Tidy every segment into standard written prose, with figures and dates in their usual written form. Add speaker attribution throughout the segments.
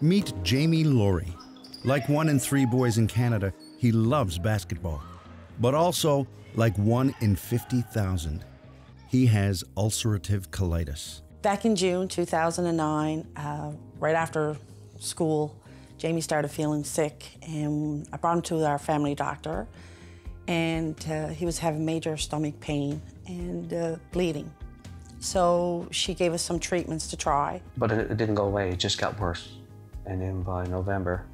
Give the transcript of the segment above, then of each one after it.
Speaker 1: Meet Jamye Laurie. Like 1 in 3 boys in Canada, he loves basketball. But also, like 1 in 50,000, he has ulcerative colitis.
Speaker 2: Back in June 2009, right after school, Jamie started feeling sick, and I brought him to our family doctor, and he was having major stomach pain and bleeding. So she gave us some treatments to try.
Speaker 3: But it didn't go away, it just got worse. And then by November,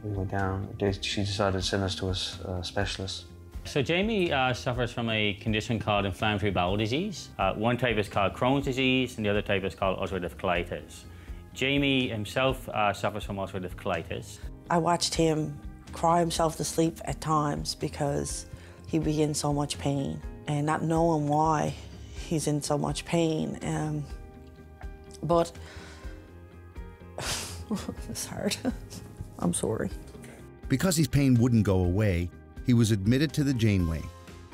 Speaker 3: we went down. She decided to send us to a specialist.
Speaker 4: So Jamie suffers from a condition called inflammatory bowel disease. One type is called Crohn's disease, and the other type is called ulcerative colitis. Jamie himself suffers from ulcerative colitis.
Speaker 2: I watched him cry himself to sleep at times because he'd be in so much pain, and not knowing why he's in so much pain. But it's hard. I'm sorry.
Speaker 1: Because his pain wouldn't go away, he was admitted to the Janeway,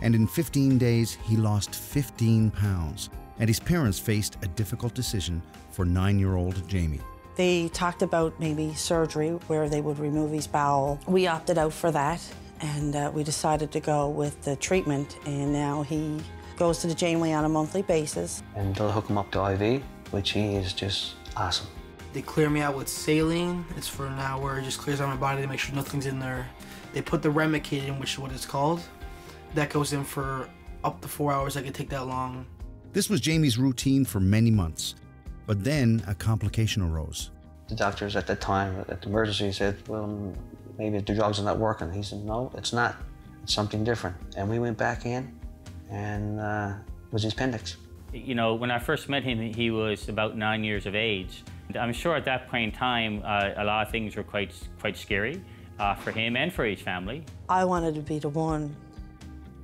Speaker 1: and in 15 days, he lost 15 pounds, and his parents faced a difficult decision for 9-year-old Jamie.
Speaker 2: They talked about maybe surgery where they would remove his bowel. We opted out for that, and we decided to go with the treatment, and now he goes to the Janeway on a monthly basis.
Speaker 3: And they'll hook him up to IV, which he is just awesome.
Speaker 5: They clear me out with saline. It's for an hour. It just clears out my body to make sure nothing's in there. They put the Remicade in, which is what it's called. That goes in for up to 4 hours. I could take that long.
Speaker 1: This was Jamie's routine for many months, but then a complication arose.
Speaker 3: The doctors at the time, at the emergency, said, well, maybe the drugs are not working. He said, no, it's not. It's something different. And we went back in, and it was his appendix.
Speaker 4: You know, when I first met him, he was about 9 years of age. I'm sure at that point in time, a lot of things were quite scary for him and for his family.
Speaker 2: I wanted to be the one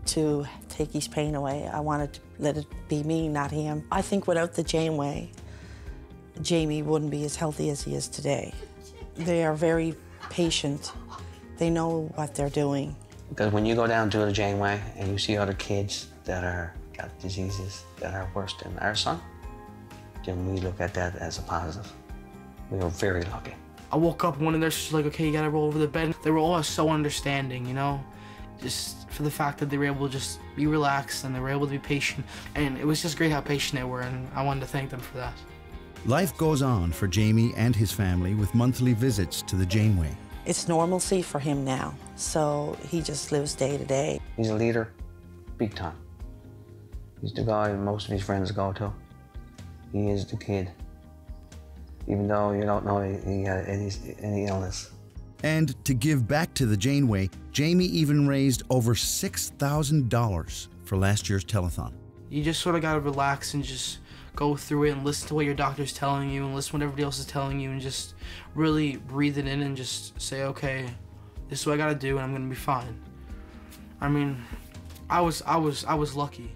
Speaker 2: to take his pain away. I wanted to let it be me, not him. I think without the Janeway, Jamie wouldn't be as healthy as he is today. They are very patient. They know what they're doing.
Speaker 3: Because when you go down to the Janeway and you see other kids that got diseases that are worse than our son, then we look at that as a positive. We are very lucky.
Speaker 5: I woke up, one of their sisters like, okay, you gotta roll over the bed. They were all so understanding, you know? Just for the fact that they were able to just be relaxed and they were able to be patient. And it was just great how patient they were, and I wanted to thank them for that.
Speaker 1: Life goes on for Jamie and his family with monthly visits to the Janeway.
Speaker 2: It's normalcy for him now, so he just lives day to day.
Speaker 3: He's a leader, big time. He's the guy most of his friends go to. He is the kid, even though you don't know he had any illness.
Speaker 1: And to give back to the Janeway, Jamie even raised over $6,000 for last year's telethon.
Speaker 5: You just sort of gotta relax and just go through it and listen to what your doctor's telling you and listen to what everybody else is telling you and just really breathe it in and just say, okay, this is what I gotta do and I'm gonna be fine. I mean, I was lucky.